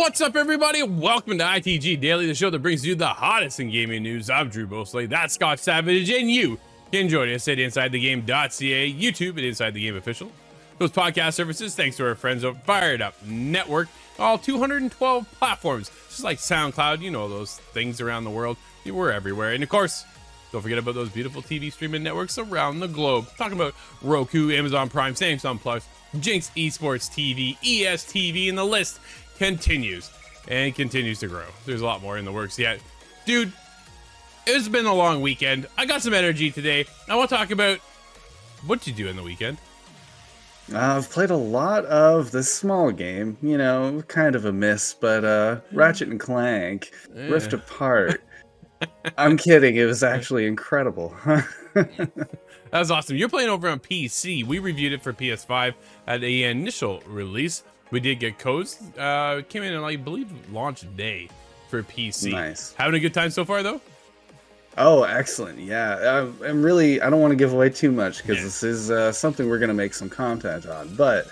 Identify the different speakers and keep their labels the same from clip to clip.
Speaker 1: What's up, everybody? Welcome to ITG Daily, the show that brings you the hottest in gaming news. I'm Drew Bosley, that's Scott Savage, and you can join us at InsideTheGame.ca, YouTube at Inside the Game Official. Those podcast services, thanks to our friends over Fired Up Network, all 212 platforms, just like SoundCloud, you know, those things around the world. We're everywhere. And of course, don't forget about those beautiful TV streaming networks around the globe. Talking about Roku, Amazon Prime, Samsung Plus, Jinx Esports TV, ESTV, and the list continues and continues to grow. There's a lot more in the works yet. Dude, it's been a long weekend. I got some energy today. I want to talk about what you do in the weekend.
Speaker 2: I've played a lot of the small game, you know, kind of a miss, but Ratchet and Clank, Rift Apart. I'm kidding, it was actually incredible.
Speaker 1: That was awesome. You're playing over on PC. We reviewed it for PS5 at the initial release. We did get codes. Came in on, I believe, launch day for PC.
Speaker 2: Nice.
Speaker 1: Having a good time so far, though?
Speaker 2: Oh, excellent. Yeah, I don't want to give away too much because this is something we're going to make some content on. But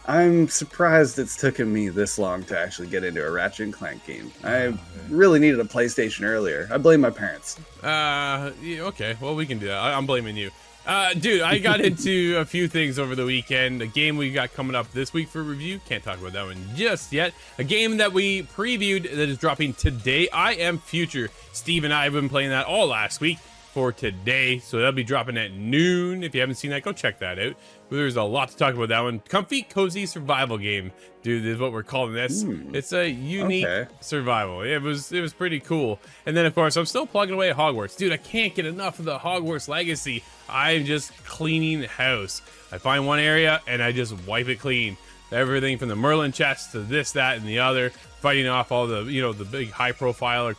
Speaker 2: I'm surprised it's taken me this long to actually get into a Ratchet and Clank game. I really needed a PlayStation earlier. I blame my parents.
Speaker 1: Yeah, okay. Well, we can do that. I'm blaming you. Dude, I got into a few things over the weekend. A game we got coming up this week for review. Can't talk about that one just yet. A game that we previewed that is dropping today. I Am Future. Steve and I have been playing that all last week for today. So that'll be dropping at noon. If you haven't seen that, go check that out. There's a lot to talk about that one. Comfy, cozy survival game, dude, is what we're calling this. It's a unique survival. It was pretty cool. And then, of course, I'm still plugging away at Hogwarts. Dude, I can't get enough of the Hogwarts Legacy. I'm just cleaning the house. I find one area and I just wipe it clean. Everything from the Merlin chest to this, that, and the other. Fighting off all the, you know, the big high profile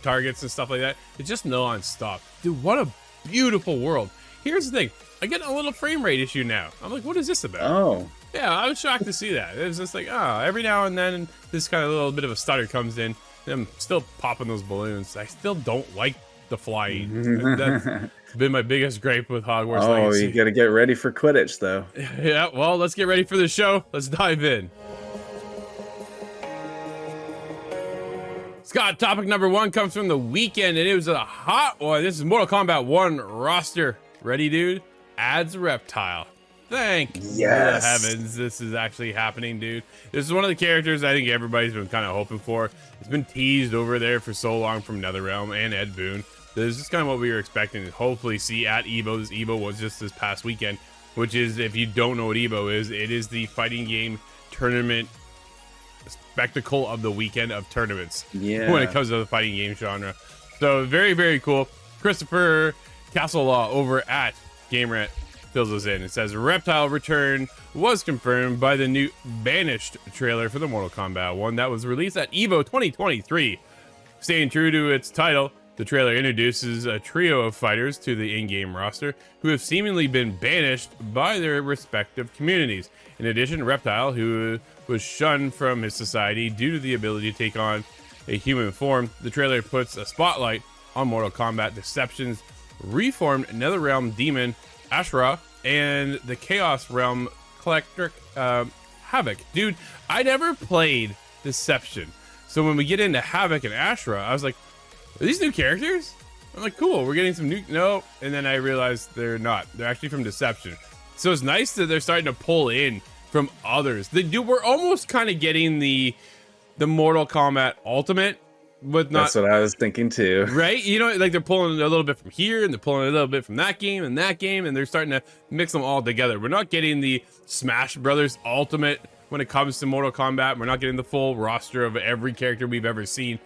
Speaker 1: targets and stuff like that. It's just non-stop. Dude, what a beautiful world. Here's the thing. I get a little frame rate issue now. I'm like, what is this about?
Speaker 2: Oh.
Speaker 1: Yeah, I was shocked to see that. It was just like, every now and then this kind of little bit of a stutter comes in. And I'm still popping those balloons. I still don't like the flying. That's been my biggest gripe with Hogwarts Legacy.
Speaker 2: You gotta get ready for Quidditch, though.
Speaker 1: Yeah, well, let's get ready for the show. Let's dive in. Scott, topic number one comes from the weekend, and it was a hot one. This is Mortal Kombat 1 roster. Ready, dude? Adds Reptile. Thank the heavens this is actually happening, dude. This is one of the characters I think everybody's been kind of hoping for. It's been teased over there for so long from NetherRealm and Ed Boon. This is kind of what we were expecting to hopefully see at EVO. This EVO was just this past weekend, which is, if you don't know what EVO is, it is the fighting game tournament spectacle of the weekend of tournaments when it comes to the fighting game genre. So very, very cool. Christopher Castlelaw over at GameRant fills us in. It says Reptile return was confirmed by the new Banished trailer for the Mortal Kombat 1 that was released at EVO 2023. Staying true to its title, the trailer introduces a trio of fighters to the in-game roster who have seemingly been banished by their respective communities. In addition, Reptile, who was shunned from his society due to the ability to take on a human form, the trailer puts a spotlight on Mortal Kombat Deception's reformed NetherRealm demon Ashra and the Chaos Realm Collector Havoc. Dude, I never played Deception, so when we get into Havoc and Ashra, I was like, are these new characters? I'm like, cool, we're getting some new... No, and then I realized they're not. They're actually from Deception. So it's nice that they're starting to pull in from others. We're almost kind of getting the Mortal Kombat Ultimate, but not...
Speaker 2: That's what I was thinking too.
Speaker 1: Right? You know, like they're pulling a little bit from here, and they're pulling a little bit from that game, and they're starting to mix them all together. We're not getting the Smash Brothers Ultimate when it comes to Mortal Kombat. We're not getting the full roster of every character we've ever seen.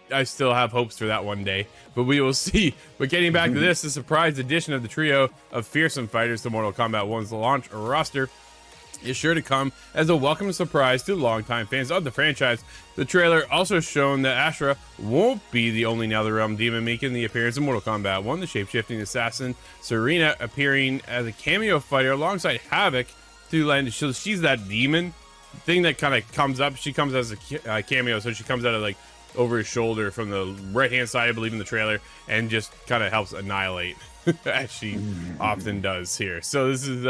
Speaker 1: I still have hopes for that one day, but we will see. But getting back to this, the surprise addition of the trio of fearsome fighters to Mortal Kombat 1's launch roster is sure to come as a welcome surprise to longtime fans of the franchise. The trailer also shown that Ashra won't be the only NetherRealm demon making the appearance in Mortal Kombat 1. The shape-shifting assassin Serena appearing as a cameo fighter alongside Havoc to land. So she's that demon thing that kind of comes up. She comes as a cameo, so she comes out of like over his shoulder from the right hand side, I believe, in the trailer, and just kind of helps annihilate as she often does here. So this is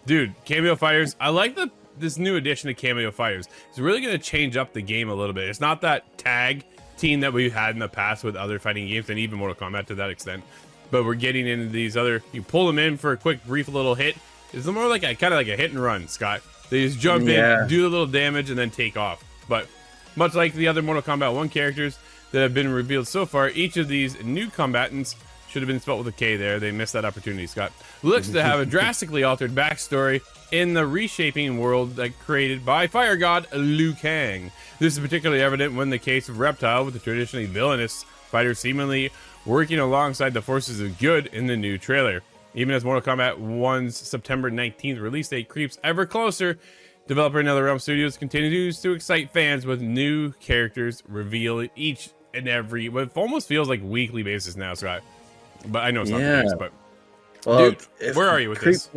Speaker 1: dude, cameo fighters. I like the this new addition to cameo fighters is really going to change up the game a little bit. It's not that tag team that we've had in the past with other fighting games and even Mortal Kombat to that extent, but we're getting into these other, you pull them in for a quick brief little hit. It's more like a kind of like a hit and run, Scott. They just jump in, do a little damage, and then take off. But much like the other Mortal Kombat 1 characters that have been revealed so far, each of these new combatants, should have been spelled with a K there, they missed that opportunity, Scott, looks to have a drastically altered backstory in the reshaping world that created by fire god Liu Kang. This is particularly evident when the case of Reptile, with the traditionally villainous fighter seemingly working alongside the forces of good in the new trailer. Even as Mortal Kombat 1's September 19th release date creeps ever closer, developer NetherRealm Studios continues to excite fans with new characters revealed each and every, what almost feels like weekly basis now, Scott. But I know it's not the case, but
Speaker 2: well,
Speaker 1: dude, where are you with this?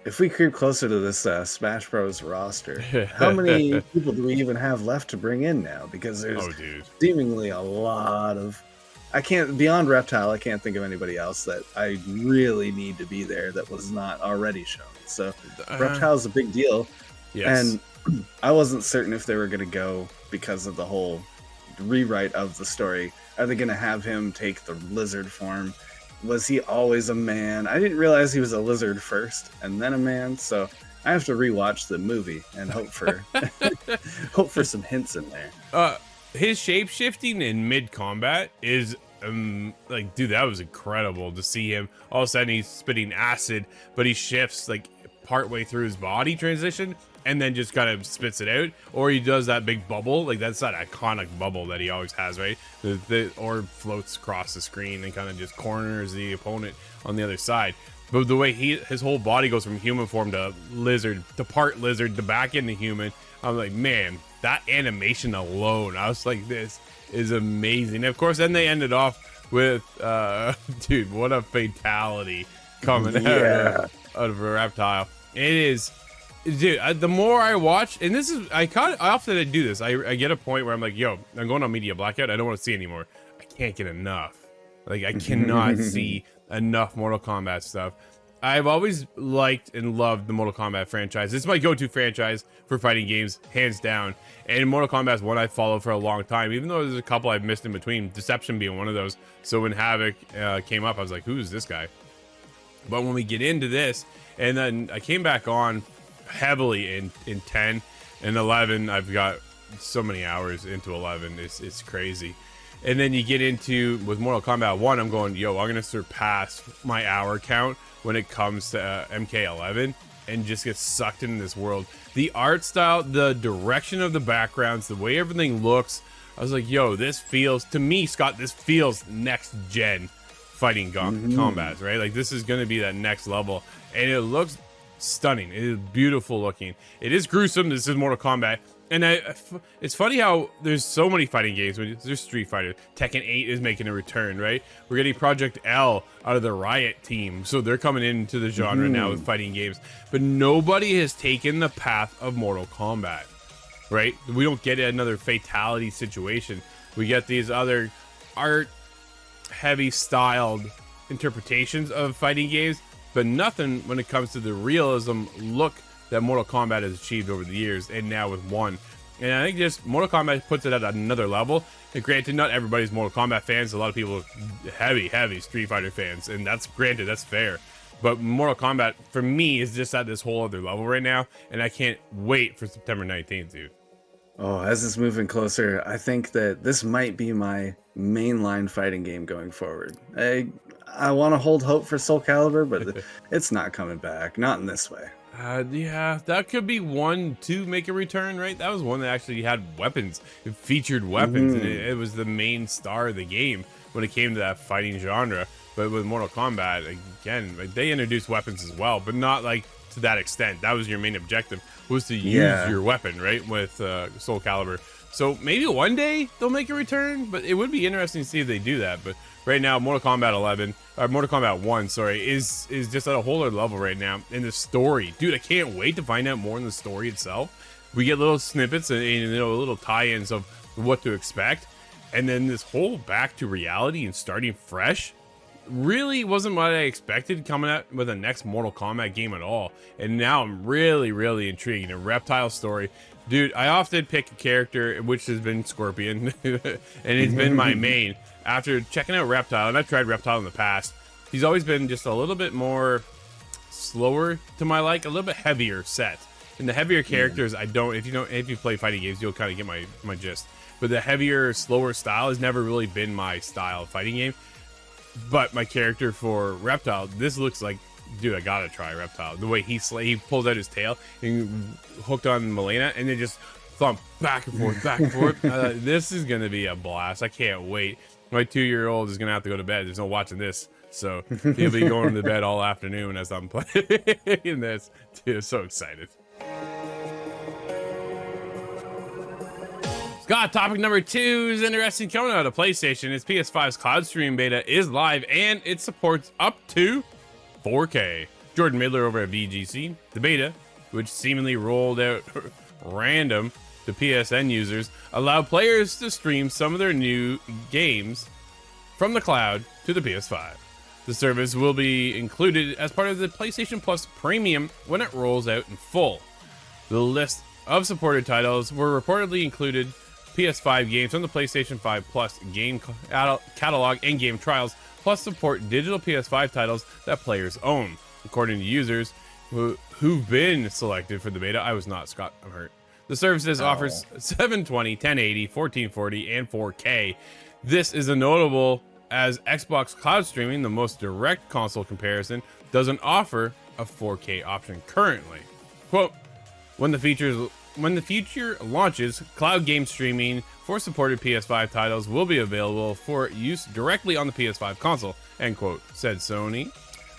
Speaker 2: If we creep closer to this Smash Bros roster, how many people do we even have left to bring in now? Because there's seemingly a lot of, beyond Reptile, I can't think of anybody else that I really need to be there that was not already shown. So Reptile's a big deal. Yes. And I wasn't certain if they were going to go because of the whole rewrite of the story. Are they going to have him take the lizard form? Was he always a man? I didn't realize he was a lizard first and then a man, so I have to rewatch the movie and hope for hope for some hints in there.
Speaker 1: His shape shifting in mid combat is like, dude, that was incredible to see him. All of a sudden he's spitting acid, but he shifts like partway through his body transition and then just kind of spits it out, or he does that big bubble, like that's that iconic bubble that he always has, right? The orb floats across the screen and kind of just corners the opponent on the other side. But the way his whole body goes from human form to lizard, to part lizard, to back into human, I'm like, man, that animation alone, I was like, this is amazing. And of course, then they ended off with, dude, what a fatality coming out of a Reptile. It is. Dude, the more I watch, and this is, I often do this. I get a point where I'm like, yo, I'm going on media blackout. I don't want to see anymore. I can't get enough. Like, I cannot see enough Mortal Kombat stuff. I've always liked and loved the Mortal Kombat franchise. It's my go-to franchise for fighting games, hands down. And Mortal Kombat is one I followed for a long time, even though there's a couple I've missed in between, Deception being one of those. So when Havoc came up, I was like, who's this guy? But when we get into this, and then I came back on heavily in 10 and 11. I've got so many hours into 11. It's crazy. And then you get into with Mortal Kombat 1, I'm going, yo, I'm gonna surpass my hour count when it comes to MK11 and just get sucked into this world. The art style, the direction of the backgrounds, the way everything looks, I was like, yo, this feels, to me, Scott, this feels next gen fighting combats, right? Like, this is gonna be that next level, and it looks stunning. It is beautiful looking. It is gruesome. This is Mortal Kombat, and it's funny how there's so many fighting games. There's Street Fighter, Tekken 8 is making a return, right? We're getting Project L out of the Riot team, so they're coming into the genre now with fighting games. But nobody has taken the path of Mortal Kombat, right? We don't get another fatality situation. We get these other art heavy styled interpretations of fighting games, but nothing when it comes to the realism look that Mortal Kombat has achieved over the years, and now with 1. And I think just Mortal Kombat puts it at another level. And granted, not everybody's Mortal Kombat fans. A lot of people are heavy Street Fighter fans, and that's granted, that's fair. But Mortal Kombat, for me, is just at this whole other level right now, and I can't wait for September 19th, dude.
Speaker 2: Oh, as it's moving closer, I think that this might be my mainline fighting game going forward. I want to hold hope for Soul Calibur, but it's not coming back. Not in this way.
Speaker 1: Yeah, that could be one to make a return, right? That was one that actually had weapons. It featured weapons, and it was the main star of the game when it came to that fighting genre. But with Mortal Kombat, again, like, they introduced weapons as well, but not like to that extent. That was your main objective, was to use your weapon, right, with Soul Calibur. So maybe one day they'll make a return, but it would be interesting to see if they do that. But right now, Mortal Kombat 1, sorry, is just at a whole other level right now. And the story, dude, I can't wait to find out more in the story itself. We get little snippets and little tie-ins of what to expect, and then this whole back to reality and starting fresh. really wasn't what I expected coming out with the next Mortal Kombat game at all. And now I'm really, really intrigued. A Reptile story. Dude, I often pick a character, which has been Scorpion, and it's been my main. After checking out Reptile, and I've tried Reptile in the past, he's always been just a little bit more slower to my like, a little bit heavier set. And the heavier characters, I don't, if you play fighting games, you'll kind of get my gist. But the heavier, slower style has never really been my style of fighting game. But my character for Reptile, this looks like, dude, I gotta try Reptile. The way he pulls out his tail and hooked on Milena, and then just thump back and forth, back and forth. This is gonna be a blast. I can't wait. My 2-year-old is gonna have to go to bed. There's no watching this, so he'll be going to bed all afternoon as I'm playing this. Dude, I'm so excited. Scott, topic number 2 is interesting. Coming out of PlayStation, its PS5's cloud stream beta is live, and it supports up to 4K. Jordan Midler over at VGC. The beta, which seemingly rolled out random to PSN users, allowed players to stream some of their new games from the cloud to the PS5. The service will be included as part of the PlayStation Plus Premium when it rolls out in full. The list of supported titles were reportedly included PS5 games from the PlayStation 5 Plus game catalog and game trials, plus support digital PS5 titles that players own. According to users who've been selected for the beta, I was not, Scott, I'm hurt. The services offers 720, 1080, 1440, and 4K. This is notable as Xbox Cloud Streaming, the most direct console comparison, doesn't offer a 4K option currently. Quote, when the future launches, cloud game streaming for supported PS5 titles will be available for use directly on the PS5 console, end quote, said Sony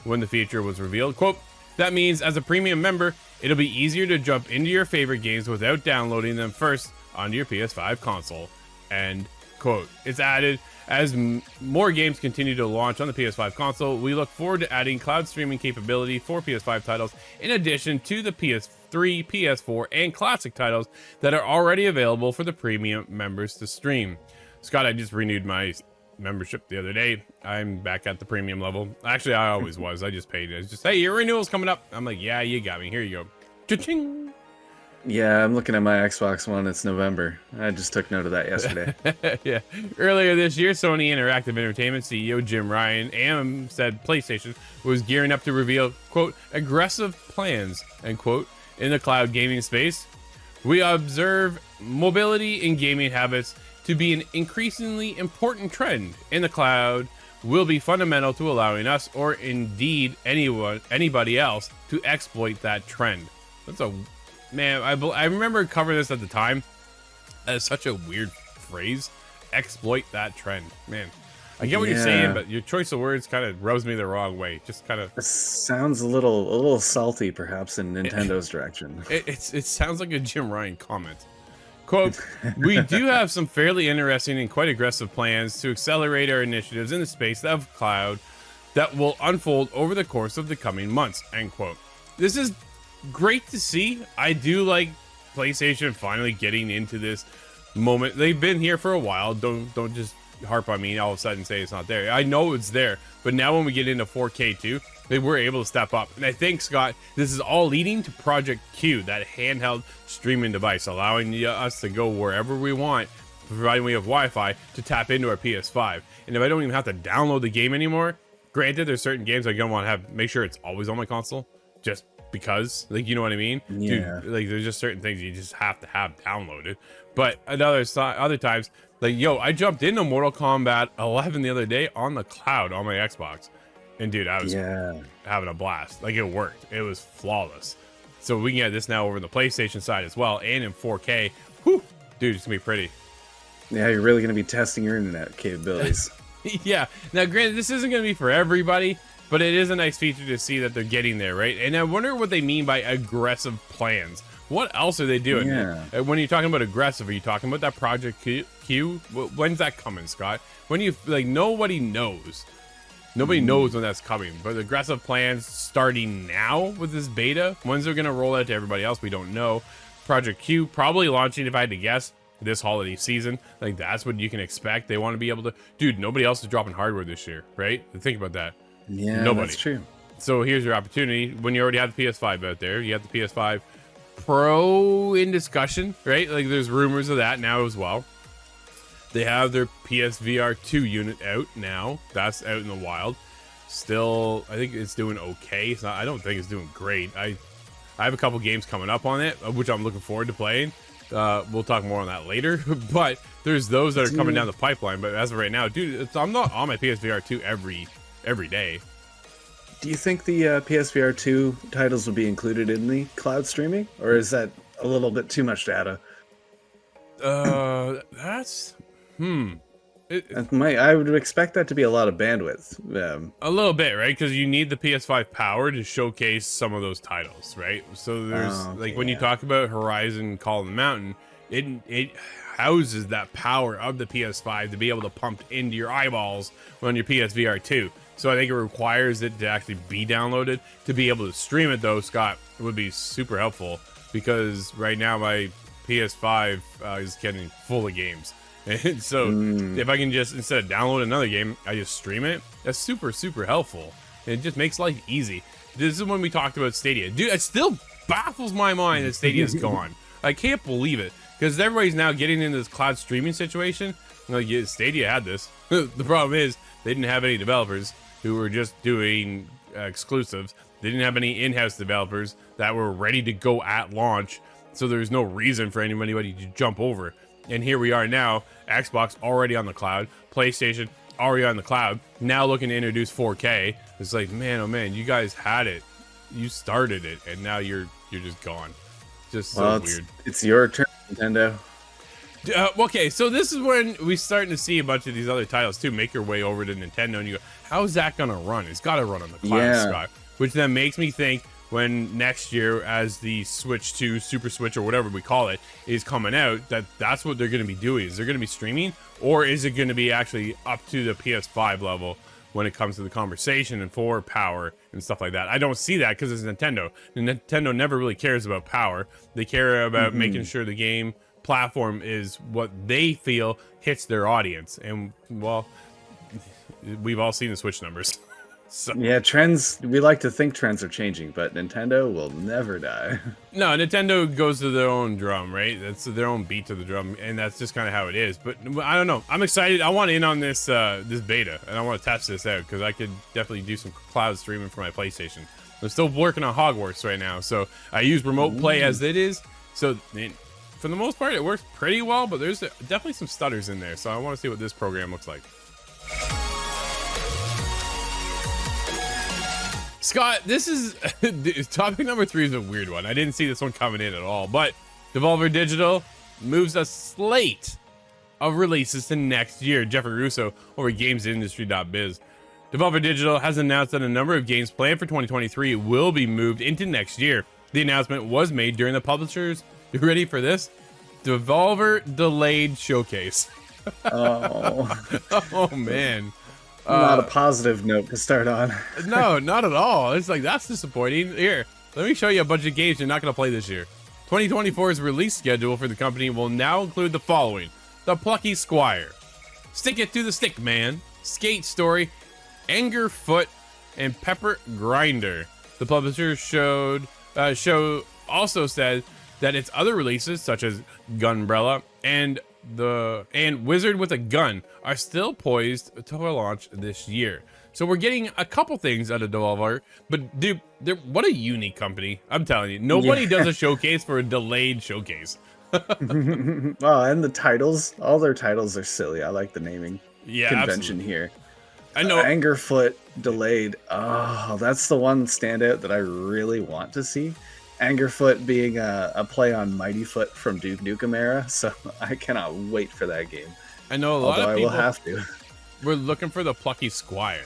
Speaker 1: when the feature was revealed. Quote, that means as a premium member, it'll be easier to jump into your favorite games without downloading them first onto your PS5 console, end quote. It's added, as more games continue to launch on the PS5 console, we look forward to adding cloud streaming capability for PS5 titles in addition to the PS3, PS4, and classic titles that are already available for the premium members to stream. Scott, I just renewed my membership the other day. I'm back at the premium level. Actually, I always was. I just paid it. It's just, hey, your renewal's coming up. I'm like, yeah, you got me. Here you go. Cha-ching.
Speaker 2: Yeah, I'm looking at my Xbox One. It's November. I just took note of that yesterday.
Speaker 1: Yeah. Earlier this year, Sony Interactive Entertainment CEO Jim Ryan said PlayStation was gearing up to reveal, quote, aggressive plans, end quote, in the cloud gaming space. We observe mobility in gaming habits to be an increasingly important trend in the cloud will be fundamental to allowing us, or indeed anybody else, to exploit that trend. That's a man. I remember covering this at the time. That is such a weird phrase. Exploit that trend, man. I get what you're saying, but your choice of words kind of rubs me the wrong way. Just kind of
Speaker 2: sounds a little salty, perhaps, in Nintendo's direction.
Speaker 1: It sounds like a Jim Ryan comment. Quote, we do have some fairly interesting and quite aggressive plans to accelerate our initiatives in the space of cloud that will unfold over the course of the coming months, end quote. This is great to see. I do like PlayStation finally getting into this moment. They've been here for a while. Don't just harp on me and all of a sudden say it's not there. I know it's there, but now when we get into 4K too, they were able to step up. And I think, Scott, this is all leading to Project Q, that handheld streaming device, allowing us to go wherever we want, providing we have Wi-Fi to tap into our PS5. And if I don't even have to download the game anymore, granted, there's certain games I don't want to make sure it's always on my console, just because, like, you know what I mean?
Speaker 2: Yeah.
Speaker 1: Dude, like, there's just certain things you just have to have downloaded. But at other times, like, yo, I jumped into Mortal Kombat 11 the other day on the cloud on my Xbox. And dude, I was having a blast. Like, it worked. It was flawless. So we can get this now over the PlayStation side as well, and in 4K. Whew, dude, it's gonna be pretty.
Speaker 2: Yeah, you're really gonna be testing your internet capabilities.
Speaker 1: Yeah. Now, granted, this isn't gonna be for everybody, but it is a nice feature to see that they're getting there, right? And I wonder what they mean by aggressive plans. What else are they doing?
Speaker 2: Yeah.
Speaker 1: When you're talking about aggressive, are you talking about that Project Q? When's that coming, Scott? When you, like, nobody knows. Nobody knows when that's coming, but aggressive plans starting now with this beta. When's they're going to roll out to everybody else, we don't know. Project Q probably launching, if I had to guess, this holiday season. Like, that's what you can expect. They want to be able to, dude, nobody else is dropping hardware this year, right? Think about that.
Speaker 2: Yeah,
Speaker 1: nobody.
Speaker 2: That's true.
Speaker 1: So here's your opportunity. When you already have the PS5 out there, you have the PS5 Pro in discussion, right? Like, there's rumors of that now as well. They have their PSVR 2 unit out now. That's out in the wild. Still, I think it's doing okay. It's not, I don't think it's doing great. I have a couple games coming up on it, which I'm looking forward to playing. We'll talk more on that later. But there's those that are coming down the pipeline. But as of right now, dude, I'm not on my PSVR 2 every day.
Speaker 2: Do you think the PSVR 2 titles will be included in the cloud streaming, or is that a little bit too much data?
Speaker 1: That's
Speaker 2: I would expect that to be a lot of bandwidth.
Speaker 1: A little bit, right? Because you need the PS5 power to showcase some of those titles, right? So there's when you talk about Horizon Call of the Mountain, it houses that power of the PS5 to be able to pump into your eyeballs on your PSVR 2. So I think it requires it to actually be downloaded. To be able to stream it, though, Scott, would be super helpful, because right now my PS5 is getting full of games. And so if I can just, instead of download another game, I just stream it, that's super, super helpful. And it just makes life easy. This is when we talked about Stadia. Dude, it still baffles my mind that Stadia's gone. I can't believe it, because everybody's now getting into this cloud streaming situation. Like, yeah, Stadia had this. The problem is they didn't have any developers who were just doing exclusives. They didn't have any in-house developers that were ready to go at launch. So there's no reason for anybody to jump over. And here we are now, Xbox already on the cloud, PlayStation already on the cloud, now looking to introduce 4K. It's like, man, oh man, you guys had it. You started it, and now you're just gone. Just so weird.
Speaker 2: It's your turn, Nintendo.
Speaker 1: Okay, so this is when we're starting to see a bunch of these other titles too make their way over to Nintendo, and you go, how's that gonna run? It's gotta run on the cloud, Scott. Which then makes me think, when next year, as the Switch 2, Super Switch, or whatever we call it, is coming out, that's what they're going to be doing. Is they're going to be streaming, or is it going to be actually up to the PS5 level when it comes to the conversation and for power and stuff like that? I don't see that, because it's Nintendo. Nintendo never really cares about power. They care about making sure the game platform is what they feel hits their audience. And, well, we've all seen the Switch numbers. So.
Speaker 2: Yeah, trends, we like to think trends are changing, but Nintendo will never die.
Speaker 1: No, Nintendo goes to their own drum, right? That's their own beat to the drum, and that's just kind of how it is. But I don't know. I'm excited. I want in on this this beta, and I want to test this out, because I could definitely do some cloud streaming for my PlayStation. I'm still working on Hogwarts right now, so I use remote play as it is. So for the most part, it works pretty well, but there's definitely some stutters in there. So I want to see what this program looks like. Scott, this is topic number 3 is a weird one. I didn't see this one coming in at all, but Devolver Digital moves a slate of releases to next year. Jeffrey Russo over GamesIndustry.biz. Devolver Digital has announced that a number of games planned for 2023 will be moved into next year. The announcement was made during the publisher's, you ready for this? Devolver Delayed Showcase. Oh man.
Speaker 2: Not a positive note to start on.
Speaker 1: No, not at all. It's like, that's disappointing. Here, let me show you a bunch of games you're not going to play this year. 2024's release schedule for the company will now include the following: The Plucky Squire, Stick It to the Stick Man, Skate Story, Anger Foot, and Pepper Grinder. The publisher show also said that its other releases, such as Gunbrella and Wizard with a Gun, are still poised to launch this year. So we're getting a couple things out of Devolver, but dude, what a unique company. I'm telling you, nobody does a showcase for a delayed showcase.
Speaker 2: Well, and the titles, all their titles are silly. I like the naming convention here.
Speaker 1: I know.
Speaker 2: Angerfoot delayed. Oh, that's the one standout that I really want to see. Angerfoot being a play on Mighty Foot from Duke Nukem era, so I cannot wait for that game.
Speaker 1: I know a lot of people
Speaker 2: I will have to.
Speaker 1: We're looking for the Plucky Squire,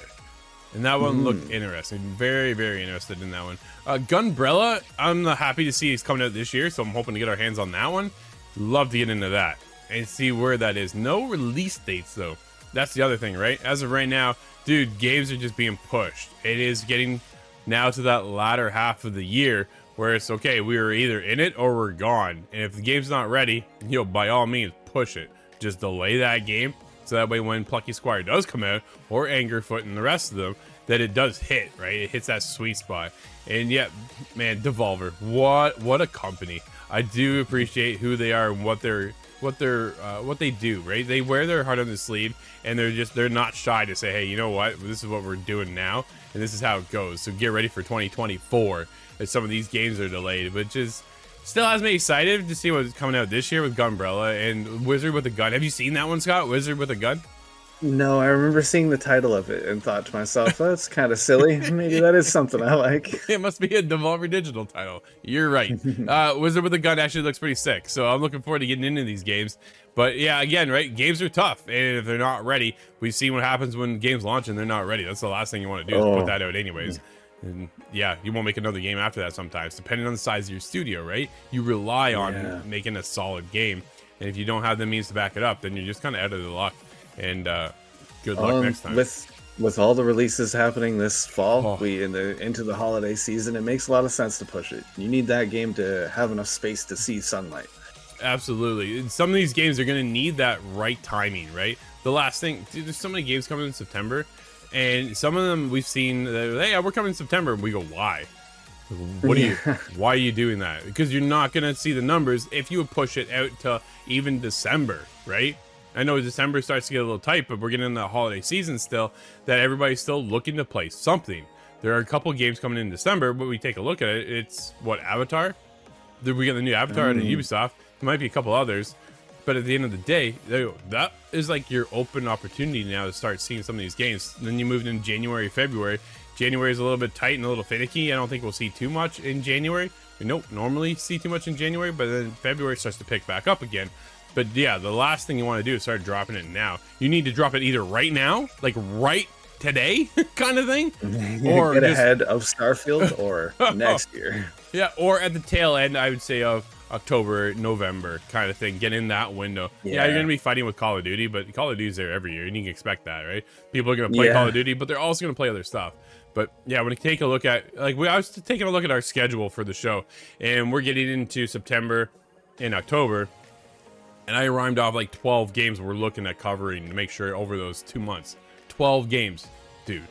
Speaker 1: and that one looked interesting. Very, very interested in that one. Gunbrella, I'm happy to see it's coming out this year, so I'm hoping to get our hands on that one. Love to get into that and see where that is. No release dates though. That's the other thing, right? As of right now, dude, games are just being pushed. It is getting now to that latter half of the year where it's okay, we are either in it or we're gone. And if the game's not ready, by all means, push it. Just delay that game, so that way when Plucky Squire does come out, or Angerfoot and the rest of them, that it does hit, right? It hits that sweet spot. And yeah, man, Devolver, what a company. I do appreciate who they are and what they do, right? They wear their heart on their sleeve, and they're not shy to say, hey, you know what? This is what we're doing now, and this is how it goes. So get ready for 2024 as some of these games are delayed, which is still has me excited to see what's coming out this year with Gunbrella and Wizard with a Gun. Have you seen that one, Scott? Wizard with a Gun?
Speaker 2: No, I remember seeing the title of it and thought to myself, that's kind of silly. Maybe that is something I like.
Speaker 1: It must be a Devolver Digital title. You're right. Wizard with a Gun actually looks pretty sick, so I'm looking forward to getting into these games. But yeah, again, right, games are tough, and if they're not ready, we've seen what happens when games launch and they're not ready. That's the last thing you want to do, is put that out anyways. And yeah, you won't make another game after that sometimes, depending on the size of your studio, right? You rely on making a solid game, and if you don't have the means to back it up, then you're just kind of out of the luck. And good luck next time.
Speaker 2: With all the releases happening this fall, into the holiday season, it makes a lot of sense to push it. You need that game to have enough space to see sunlight.
Speaker 1: Absolutely. And some of these games are going to need that right timing, right? The last thing, dude, there's so many games coming in September, and some of them we've seen that, hey, we're coming in September, and we go, why? Why are you doing that? Because you're not going to see the numbers if you push it out to even December, right? I know December starts to get a little tight, but we're getting in the holiday season still, that everybody's still looking to play something. There are a couple games coming in December, but we take a look at it. It's what, Avatar? We got the new Avatar at Ubisoft. There might be a couple others, but at the end of the day, that is like your open opportunity now to start seeing some of these games. And then you moved in January, February. January is a little bit tight and a little finicky. I don't think we'll see too much in January. We don't normally see too much in January, but then February starts to pick back up again. But yeah, the last thing you want to do is start dropping it now. You need to drop it either right now, like right today kind of thing, or
Speaker 2: get ahead of Starfield, or next year.
Speaker 1: Yeah, or at the tail end, I would say, of October, November kind of thing. Get in that window. Yeah, you're going to be fighting with Call of Duty, but Call of Duty's there every year, and you can expect that, right? People are going to play Call of Duty, but they're also going to play other stuff. But yeah, when you take a look at, I was taking a look at our schedule for the show, and we're getting into September and October, and I rhymed off like 12 games we're looking at covering to make sure over those 2 months. 12 games, dude.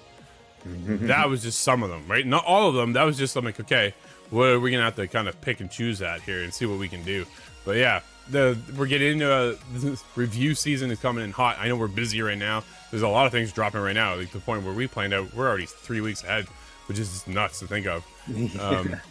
Speaker 1: That was just some of them, right? Not all of them. That was just something, okay, what are we going to have to kind of pick and choose at here and see what we can do. But yeah, we're getting into this review season is coming in hot. I know we're busy right now. There's a lot of things dropping right now, like the point where we planned out, we're already 3 weeks ahead, which is just nuts to think of.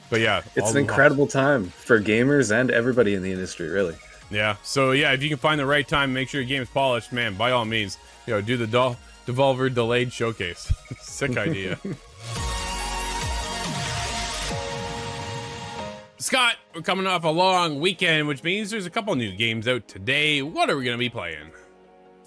Speaker 1: But yeah,
Speaker 2: it's an incredible time for gamers and everybody in the industry, really.
Speaker 1: Yeah, so yeah, if you can find the right time, make sure your game's polished, man, by all means, do the Devolver delayed showcase. Sick idea. Scott, we're coming off a long weekend, which means there's a couple new games out today. What are we going to be playing?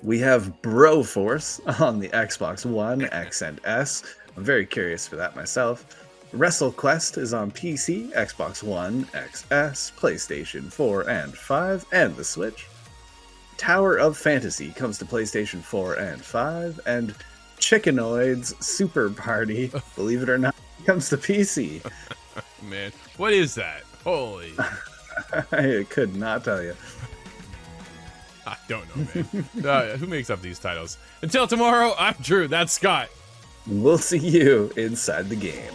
Speaker 2: We have Broforce on the Xbox One, X, and S. I'm very curious for that myself. WrestleQuest is on PC, Xbox One, XS, PlayStation 4 and 5, and the Switch. Tower of Fantasy comes to PlayStation 4 and 5, and Chickenoids Super Party, believe it or not, comes to PC.
Speaker 1: Man, what is that? Holy.
Speaker 2: I could not tell you.
Speaker 1: I don't know, man. Who makes up these titles? Until tomorrow, I'm Drew. That's Scott.
Speaker 2: We'll see you inside the game.